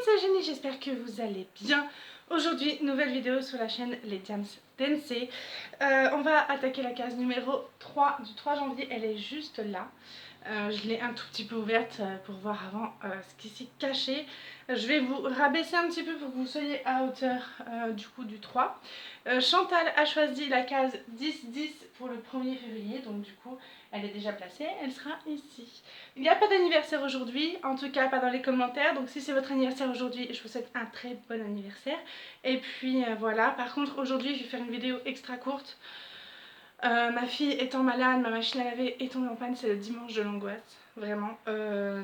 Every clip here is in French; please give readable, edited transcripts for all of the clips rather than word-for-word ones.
c'est Jenny, j'espère que vous allez bien. Aujourd'hui, nouvelle vidéo sur la chaîne Les Diams Dancey. On va attaquer la case numéro 3 du 3 janvier, elle est juste là. Je l'ai un tout petit peu ouverte pour voir avant ce qui s'y cachait. Je vais vous rabaisser un petit peu pour que vous soyez à hauteur du coup du 3. Chantal a choisi la case 10-10 pour le 1er février, donc du coup elle est déjà placée, elle sera ici. Il n'y a pas d'anniversaire aujourd'hui, en tout cas pas dans les commentaires, donc si c'est votre anniversaire aujourd'hui, je vous souhaite un très bon anniversaire. Et puis voilà, par contre aujourd'hui je vais faire une vidéo extra courte. Ma fille étant malade, ma machine à laver est tombée en panne, c'est le dimanche de l'angoisse, vraiment.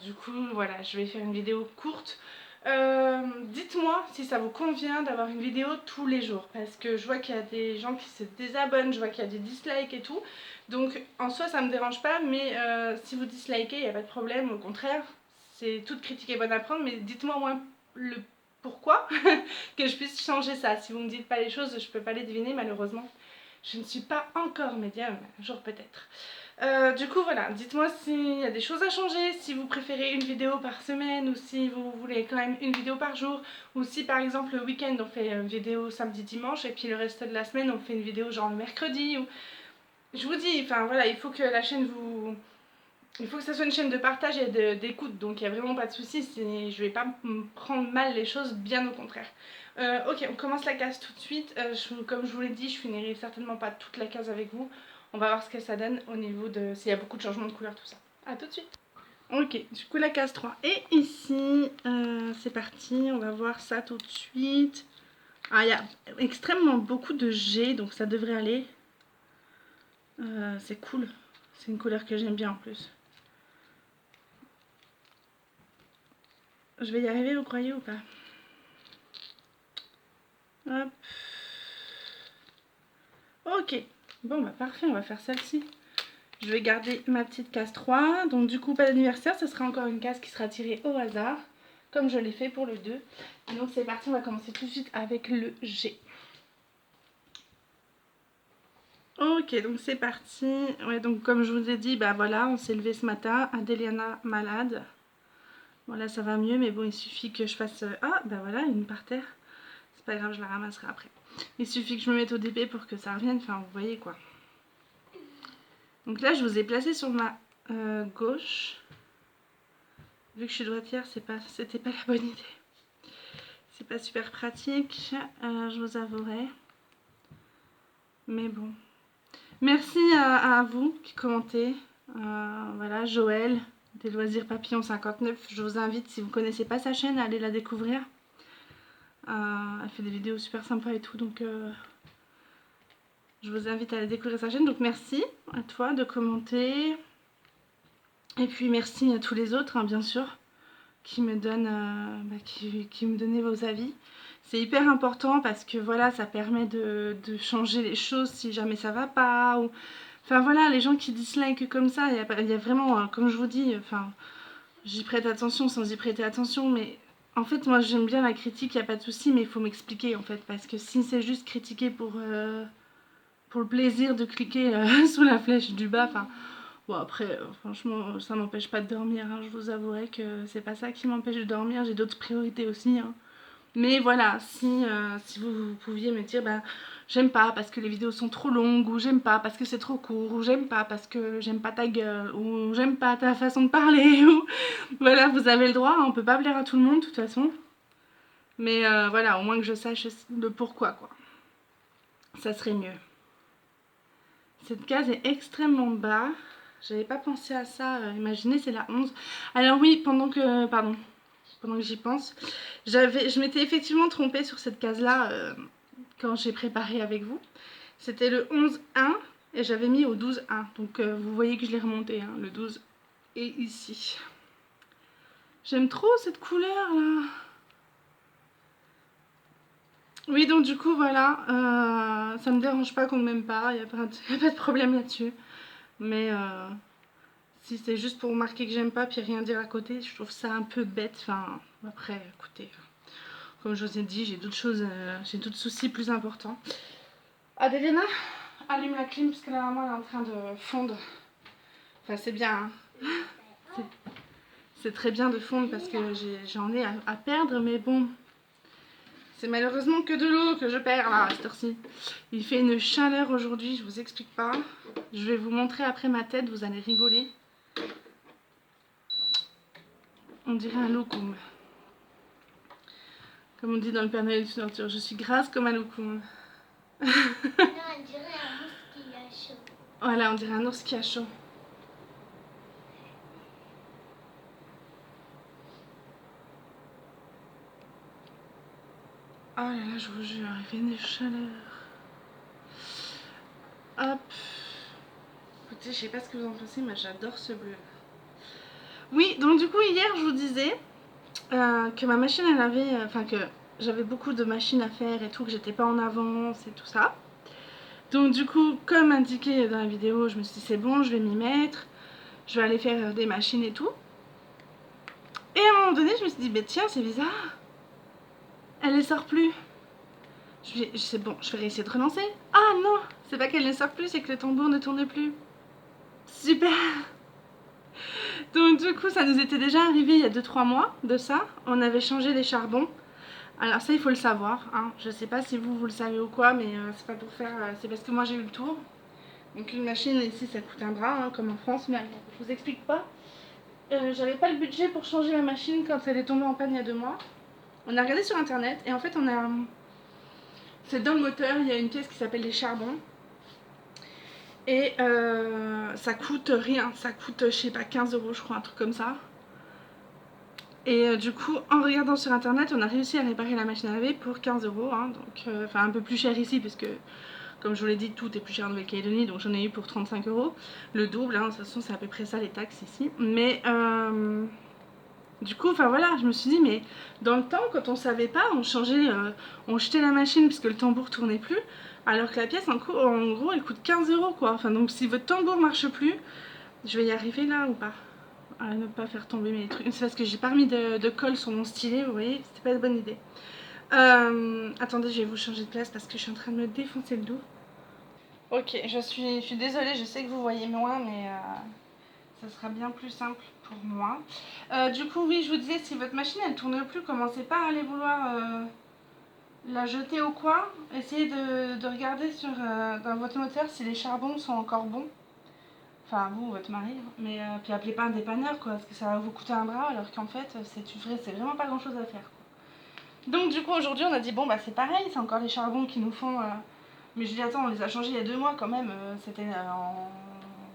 Du coup, voilà, je vais faire une vidéo courte. Dites-moi si ça vous convient d'avoir une vidéo tous les jours, parce que je vois qu'il y a des gens qui se désabonnent, je vois qu'il y a des dislikes et tout. Donc en soi ça me dérange pas, mais si vous dislikez, il n'y a pas de problème, au contraire, c'est toute critique est bonne à prendre, mais dites-moi au moins le pourquoi, que je puisse changer ça. Si vous me dites pas les choses, je peux pas les deviner malheureusement. Je ne suis pas encore médium, un jour peut-être. Du coup voilà, dites-moi s'il y a des choses à changer, si vous préférez une vidéo par semaine ou si vous voulez quand même une vidéo par jour, ou si par exemple le week-end on fait une vidéo samedi dimanche et puis le reste de la semaine on fait une vidéo genre le mercredi. Ou... Je vous dis, enfin voilà, il faut que la chaîne vous... Il faut que ça soit une chaîne de partage et d'écoute, donc il n'y a vraiment pas de souci, je vais pas me prendre mal les choses, bien au contraire. Ok, on commence la case tout de suite. Comme je vous l'ai dit, je finirai certainement pas toute la case avec vous. On va voir ce que ça donne au niveau de... s'il y a beaucoup de changements de couleur, tout ça. A tout de suite. Ok, du coup la case 3 est ici. C'est parti, on va voir ça tout de suite. Ah, il y a extrêmement beaucoup de G, donc ça devrait aller. C'est cool. C'est une couleur que j'aime bien en plus. Je vais y arriver, vous croyez ou pas? Hop. Ok. Bon, bah parfait, on va faire celle-ci. Je vais garder ma petite case 3. Donc du coup, pas d'anniversaire, ce sera encore une case qui sera tirée au hasard, comme je l'ai fait pour le 2. Et donc c'est parti, on va commencer tout de suite avec le G. Ok, donc c'est parti. Ouais, donc comme je vous ai dit, bah voilà, on s'est levé ce matin. Adéliana malade. Voilà, ça va mieux, mais bon, il suffit que je fasse... Ah, bah voilà, une par terre. C'est pas grave, je la ramasserai après. Il suffit que je me mette au DP pour que ça revienne, enfin vous voyez quoi. Donc là je vous ai placé sur ma gauche. Vu que je suis droitière, c'était pas la bonne idée. C'est pas super pratique, je vous avouerai. Mais bon. Merci à vous qui commentez. Voilà, Joël, des loisirs papillon 59. Je vous invite, si vous connaissez pas sa chaîne, à aller la découvrir. Elle fait des vidéos super sympas et tout, donc je vous invite à aller découvrir sa chaîne. Donc merci à toi de commenter. Et puis merci à tous les autres, hein, bien sûr, qui me donnent, qui me donnaient vos avis. C'est hyper important parce que voilà, ça permet de changer les choses si jamais ça va pas. Ou... Enfin voilà, les gens qui dislikent comme ça, il y a vraiment, comme je vous dis, enfin, j'y prête attention sans y prêter attention, mais en fait moi j'aime bien la critique, il n'y a pas de souci, mais il faut m'expliquer en fait, parce que si c'est juste critiquer pour le plaisir de cliquer sous la flèche du bas, enfin... Bon après, franchement, ça m'empêche pas de dormir, hein. Je vous avouerai que c'est pas ça qui m'empêche de dormir, j'ai d'autres priorités aussi, hein. Mais voilà, si vous pouviez me dire, bah, j'aime pas parce que les vidéos sont trop longues, ou j'aime pas parce que c'est trop court, ou j'aime pas parce que j'aime pas ta gueule, ou j'aime pas ta façon de parler, ou... Voilà, vous avez le droit, hein, on peut pas plaire à tout le monde de toute façon. Mais voilà, au moins que je sache le pourquoi, quoi. Ça serait mieux. Cette case est extrêmement bas. J'avais pas pensé à ça. Imaginez, c'est la 11. Alors oui, pendant que j'y pense, je m'étais effectivement trompée sur cette case-là quand j'ai préparé avec vous. C'était le 11-1 et j'avais mis au 12-1. Donc vous voyez que je l'ai remonté, hein. Le 12 est ici. J'aime trop cette couleur là. Oui, donc du coup, voilà. Ça me dérange pas qu'on ne m'aime pas. Il n'y a pas de problème là-dessus. Mais... si c'est juste pour marquer que j'aime pas puis rien dire à côté, je trouve ça un peu bête. Enfin, après, écoutez, comme je vous ai dit, j'ai d'autres choses, j'ai d'autres soucis plus importants. Adéliana, allume la clim parce que la maman est en train de fondre. Enfin, c'est bien, hein. c'est très bien de fondre parce que j'en ai à perdre, mais bon, c'est malheureusement que de l'eau que je perds là à cette heure-ci. Il fait une chaleur aujourd'hui, je vous explique pas. Je vais vous montrer après ma tête, vous allez rigoler. On dirait un loukoum. Comme on dit dans le Père Noël du Nature, je suis grasse comme un loukoum. Non, on dirait un ours qui a chaud. Voilà, on dirait un ours qui a chaud. Oh là là, je vous jure, il fait une chaleur. Hop. Écoutez, je sais pas ce que vous en pensez, mais j'adore ce bleu. Oui, donc du coup, hier, je vous disais que ma machine, elle avait... Enfin, que j'avais beaucoup de machines à faire et tout, que j'étais pas en avance et tout ça. Donc du coup, comme indiqué dans la vidéo, je me suis dit, c'est bon, je vais m'y mettre. Je vais aller faire des machines et tout. Et à un moment donné, je me suis dit, bah tiens, c'est bizarre. Elle ne sort plus. C'est bon, je vais essayer de relancer. Ah non, c'est pas qu'elle ne sort plus, c'est que le tambour ne tourne plus. Super. Donc du coup, ça nous était déjà arrivé il y a 2-3 mois de ça. On avait changé les charbons. Alors ça, il faut le savoir. Hein. Je sais pas si vous le savez ou quoi, mais c'est pas pour faire... c'est parce que moi j'ai eu le tour. Donc une machine ici, ça coûte un bras, hein, comme en France, mais je vous explique pas. J'avais pas le budget pour changer la machine quand elle est tombée en panne il y a 2 mois. On a regardé sur internet et en fait c'est dans le moteur, il y a une pièce qui s'appelle les charbons. Et ça coûte rien, ça coûte je sais pas 15 € je crois, un truc comme ça. Et du coup en regardant sur internet on a réussi à réparer la machine à laver pour 15 €, hein, donc enfin un peu plus cher ici puisque comme je vous l'ai dit tout est plus cher en Nouvelle-Calédonie, donc j'en ai eu pour 35 €, le double, hein, de toute façon c'est à peu près ça les taxes ici. Mais du coup, enfin voilà, je me suis dit, mais dans le temps, quand on savait pas, on jetait la machine parce que le tambour tournait plus, alors que la pièce, en gros, elle coûte 15 € quoi. Enfin, donc si votre tambour marche plus, je vais y arriver là ou pas? À ne pas faire tomber mes trucs. C'est parce que j'ai pas remis de colle sur mon stylet, vous voyez, c'était pas une bonne idée. Attendez, je vais vous changer de place parce que je suis en train de me défoncer le dos. Ok, je suis désolée, je sais que vous voyez moins, mais ça sera bien plus simple pour moi. Du coup, oui, je vous disais, si votre machine elle tourne plus, commencez pas à aller vouloir la jeter ou quoi. Essayez de regarder dans votre moteur si les charbons sont encore bons. Enfin, vous, votre mari. Mais puis appelez pas un dépanneur, quoi, parce que ça va vous coûter un bras, alors qu'en fait, c'est vraiment pas grand chose à faire. Quoi. Donc, du coup, aujourd'hui, on a dit, bon, bah c'est pareil, c'est encore les charbons qui nous font. Mais je dis, attends, on les a changés il y a 2 mois quand même. C'était en.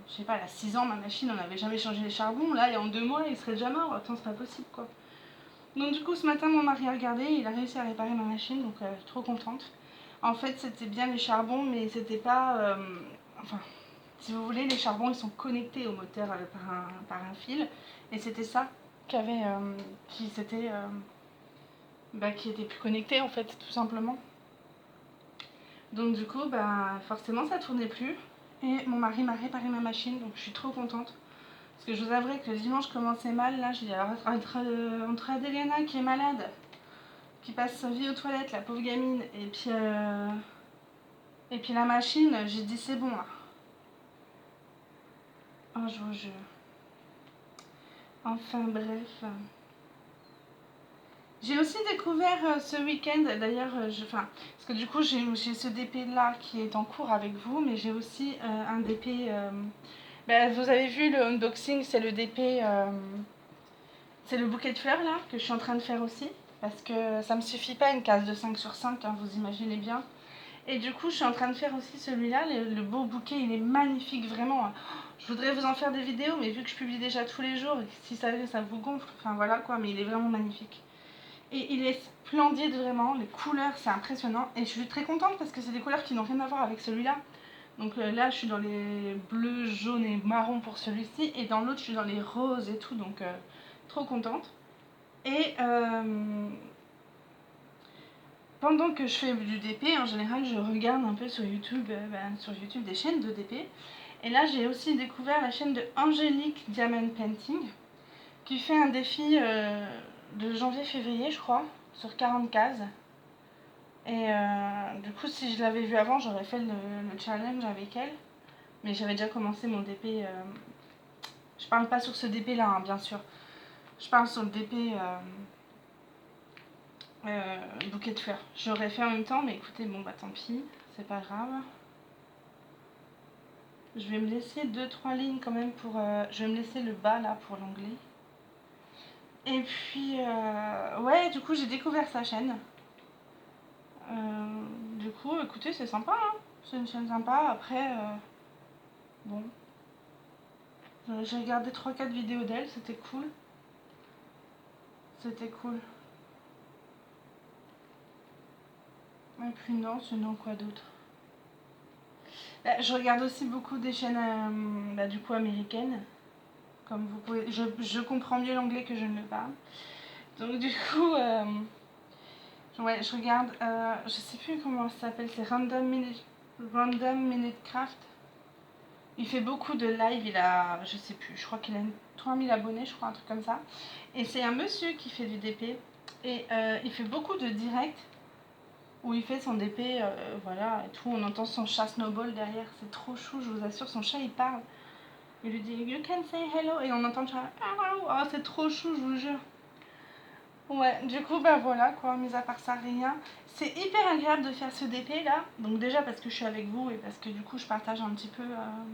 Je sais pas, elle a 6 ans ma machine, on n'avait jamais changé les charbons. Là, et en 2 mois, il serait déjà mort. Attends, c'est pas possible quoi. Donc, du coup, ce matin, mon mari a regardé, il a réussi à réparer ma machine, donc je suis trop contente. En fait, c'était bien les charbons, mais c'était pas. Enfin, si vous voulez, les charbons ils sont connectés au moteur par un fil. Et c'était ça qui avait. Qui était plus connecté en fait, tout simplement. Donc du coup, forcément ça tournait plus. Et mon mari m'a réparé ma machine, donc je suis trop contente. Parce que je vous avouerai que le dimanche commençait mal. Là, je dis alors entre Adeliana qui est malade, qui passe sa vie aux toilettes, la pauvre gamine, et puis la machine, j'ai dit c'est bon là. Oh, je vous jure. Enfin bref. J'ai aussi découvert ce week-end, d'ailleurs, parce que du coup j'ai ce DP là qui est en cours avec vous, mais j'ai aussi un DP. Vous avez vu le unboxing, c'est le DP, c'est le bouquet de fleurs là que je suis en train de faire aussi, parce que ça me suffit pas une case de 5 sur 5, hein, vous imaginez bien. Et du coup je suis en train de faire aussi celui-là, le beau bouquet, il est magnifique vraiment. Je voudrais vous en faire des vidéos, mais vu que je publie déjà tous les jours, si ça vous gonfle, enfin voilà quoi, mais il est vraiment magnifique. Et il est splendide vraiment, les couleurs c'est impressionnant. Et je suis très contente parce que c'est des couleurs qui n'ont rien à voir avec celui-là. Donc là je suis dans les bleus, jaunes et marrons pour celui-ci. Et dans l'autre je suis dans les roses et tout, donc trop contente. Et pendant que je fais du DP, en général je regarde un peu sur YouTube des chaînes de DP. Et là j'ai aussi découvert la chaîne de Angélique Diamond Painting qui fait un défi de janvier-février je crois, sur 40 cases. Et du coup si je l'avais vu avant j'aurais fait le challenge avec elle. Mais j'avais déjà commencé mon DP. Je parle pas sur ce DP là hein, bien sûr. Je parle sur le DP bouquet de fleurs. J'aurais fait en même temps, mais écoutez, bon bah tant pis, c'est pas grave. Je vais me laisser 2-3 lignes quand même pour... je vais me laisser le bas là pour l'onglet. Et puis, ouais, du coup j'ai découvert sa chaîne. Du coup, écoutez, c'est sympa, hein. C'est une chaîne sympa. Après, bon, j'ai regardé 3-4 vidéos d'elle, c'était cool. C'était cool. Et puis non, sinon quoi d'autre? Je regarde aussi beaucoup des chaînes du coup américaines. Comme vous pouvez, je comprends mieux l'anglais que je ne le parle. Donc du coup, ouais, je regarde, je sais plus comment ça s'appelle, c'est Random Minute Craft. Il fait beaucoup de live, il a, je sais plus, je crois qu'il a 3000 abonnés, je crois, un truc comme ça. Et c'est un monsieur qui fait du DP. Et il fait beaucoup de directs où il fait son DP, voilà, et tout. On entend son chat Snowball derrière, c'est trop chou, je vous assure, son chat il parle. Il lui dit You can say hello, et on entend le chat hello. Oh, c'est trop chou, je vous jure. Ouais, du coup, bah voilà quoi, mis à part ça, rien. C'est hyper agréable de faire ce DP là. Donc, déjà parce que je suis avec vous et parce que du coup, je partage un petit peu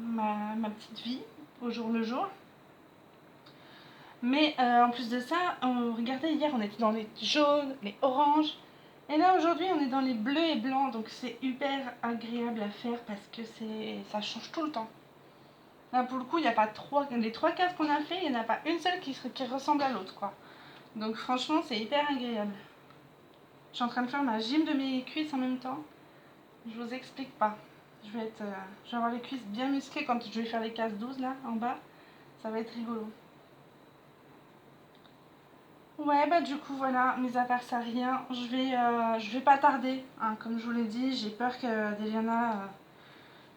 ma petite vie au jour le jour. Mais en plus de ça, regardez, hier on était dans les jaunes, les oranges. Et là aujourd'hui, on est dans les bleus et blancs. Donc, c'est hyper agréable à faire parce que ça change tout le temps. Là, pour le coup, il n'y a pas les 3 cases qu'on a fait, il n'y en a pas une seule qui ressemble à l'autre quoi. Donc, franchement, c'est hyper agréable. Je suis en train de faire ma gym de mes cuisses en même temps. Je vous explique pas. Je vais avoir les cuisses bien musclées quand je vais faire les cases 12 là en bas. Ça va être rigolo. Ouais, bah du coup voilà, mis à part ça, rien. Je vais pas tarder, hein, comme je vous l'ai dit. J'ai peur que Deliana,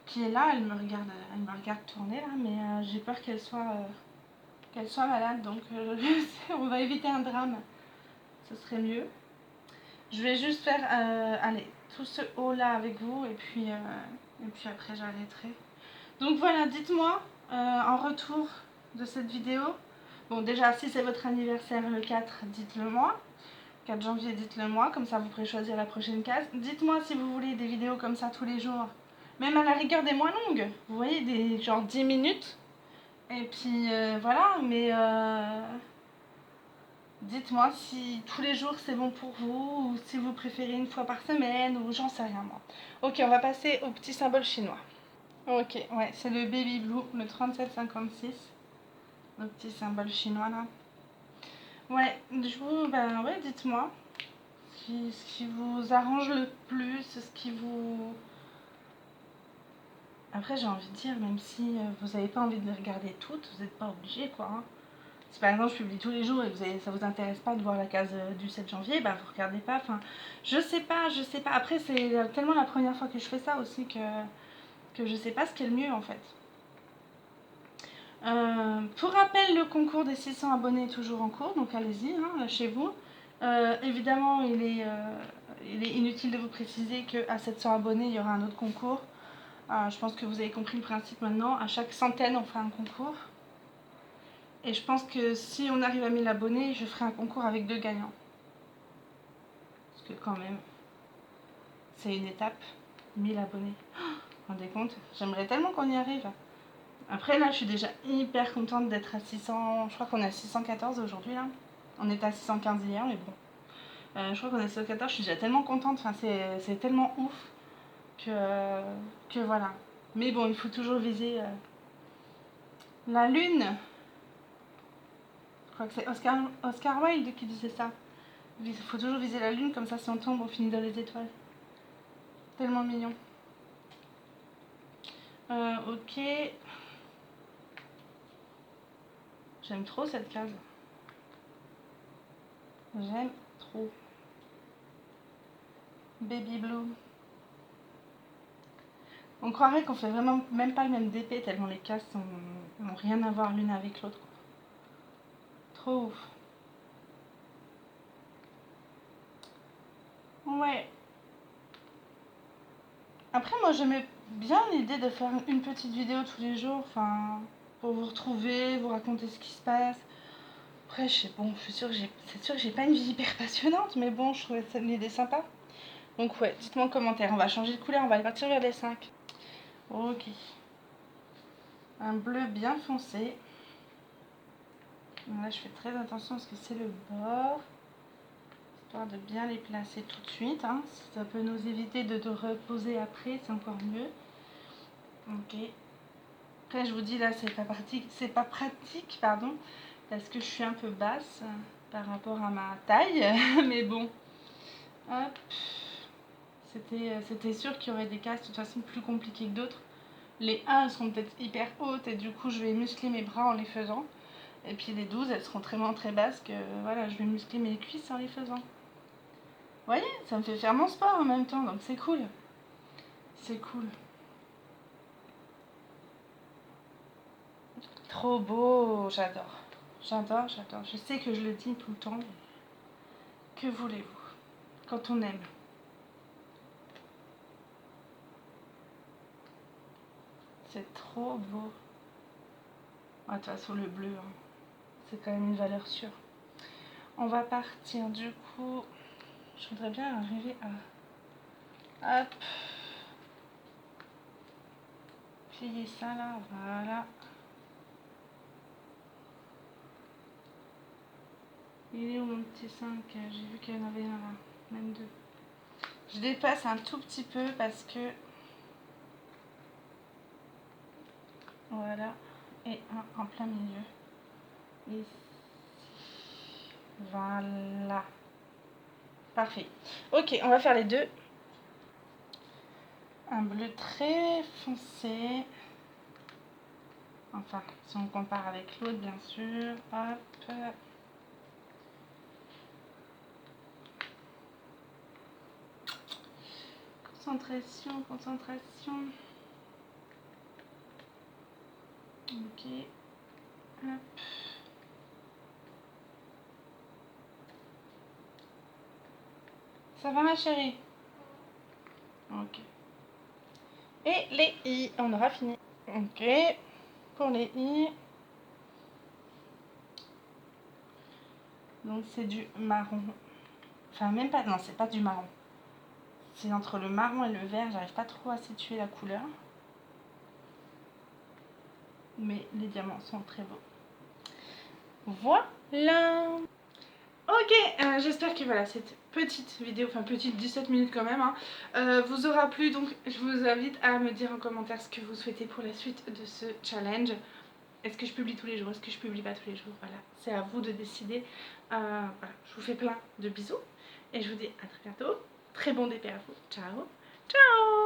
qui est là, elle me regarde tourner là, mais j'ai peur qu'elle soit malade. Donc on va éviter un drame. Ce serait mieux. Je vais juste faire, allez, tout ce haut là avec vous et puis après j'arrêterai. Donc voilà, dites-moi en retour de cette vidéo. Bon, déjà, si c'est votre anniversaire le 4, dites-le moi. 4 janvier, dites-le moi, comme ça vous pourrez choisir la prochaine case. Dites-moi si vous voulez des vidéos comme ça tous les jours, même à la rigueur des moins longues. Vous voyez, des genre 10 minutes. Et puis voilà, mais dites-moi si tous les jours c'est bon pour vous, ou si vous préférez une fois par semaine, ou j'en sais rien moi. Ok, on va passer au petit symbole chinois. Ok, ouais, c'est le Baby Blue, le 3756. Le petit symbole chinois là. Ouais, du coup, ben ouais, dites-moi ce qui vous arrange le plus, ce qui vous... Après, j'ai envie de dire, même si vous n'avez pas envie de les regarder toutes, vous n'êtes pas obligé quoi. Hein. Si par exemple je publie tous les jours et ça vous intéresse pas de voir la case du 7 janvier, bah vous regardez pas. Enfin, je sais pas. Après, c'est tellement la première fois que je fais ça aussi que je sais pas ce qui est le mieux en fait. Pour rappel, le concours des 600 abonnés est toujours en cours, donc allez-y, hein, lâchez-vous. Évidemment, il est inutile de vous préciser qu'à 700 abonnés, il y aura un autre concours. Je pense que vous avez compris le principe maintenant. À chaque centaine, on fera un concours. Et je pense que si on arrive à 1000 abonnés, je ferai un concours avec 2 gagnants. Parce que quand même, c'est une étape. 1000 abonnés. Vous vous rendez compte? J'aimerais tellement qu'on y arrive. Après, là, je suis déjà hyper contente d'être à 600. Je crois qu'on est à 614 aujourd'hui, là. On était à 615 hier, mais bon. Je crois qu'on est à 614. Je suis déjà tellement contente. Enfin, c'est tellement ouf que voilà. Mais bon, il faut toujours viser la lune. Je crois que c'est Oscar Wilde qui disait ça. Il faut toujours viser la lune, comme ça, si on tombe, on finit dans les étoiles. Tellement mignon. Ok. J'aime trop cette case. J'aime trop. Baby Blue. On croirait qu'on fait vraiment même pas le même DP tellement les cases n'ont rien à voir l'une avec l'autre. Trop ouf. Ouais. Après moi j'aimais bien l'idée de faire une petite vidéo tous les jours, enfin pour vous retrouver, vous raconter ce qui se passe, Après, je sais, bon, c'est sûr que j'ai pas une vie hyper passionnante, mais bon, je trouvais l'idée sympa. Donc ouais, dites-moi en commentaire, on va changer de couleur, on va aller partir vers les 5. Ok. Un bleu bien foncé. Là, je fais très attention parce que c'est le bord. Histoire de bien les placer tout de suite. Hein. Si ça peut nous éviter de reposer après, c'est encore mieux. Ok. Après, je vous dis, là, c'est pas pratique, pardon, parce que je suis un peu basse par rapport à ma taille. Mais bon. Hop. C'était sûr qu'il y aurait des cases de toute façon plus compliquées que d'autres. Les 1 elles seront peut-être hyper hautes et du coup je vais muscler mes bras en les faisant. Et puis les 12 elles seront vraiment très basses que voilà, je vais muscler mes cuisses en les faisant. Vous voyez, ça me fait faire mon sport en même temps, donc c'est cool. C'est cool. Trop beau, j'adore. J'adore, j'adore. Je sais que je le dis tout le temps. Que voulez-vous quand on aime? C'est trop beau. Ah, de toute façon, le bleu, hein, c'est quand même une valeur sûre. On va partir du coup. Je voudrais bien arriver à. Hop. Plier ça là, voilà. Il est où mon petit 5? J'ai vu qu'il y en avait un là, même 2. Je dépasse un tout petit peu parce que. Voilà. Et un en plein milieu. Ici. Voilà. Parfait. Ok, on va faire les deux. Un bleu très foncé. Enfin, si on compare avec l'autre, bien sûr. Hop. Concentration, concentration. Ok. Hop. Ça va ma chérie? Ok. Et les i, on aura fini. Ok. Pour les i. Donc c'est du marron. Enfin même pas, non c'est pas du marron. C'est entre le marron et le vert, j'arrive pas trop à situer la couleur. Mais les diamants sont très beaux. Voilà. Ok, j'espère que voilà, cette petite vidéo, enfin petite 17 minutes quand même, hein, vous aura plu. Donc je vous invite à me dire en commentaire ce que vous souhaitez pour la suite de ce challenge. Est-ce que je publie tous les jours? Est-ce que je publie pas tous les jours? Voilà, c'est à vous de décider. Voilà, je vous fais plein de bisous et je vous dis à très bientôt. Très bon départ à vous. Ciao, ciao.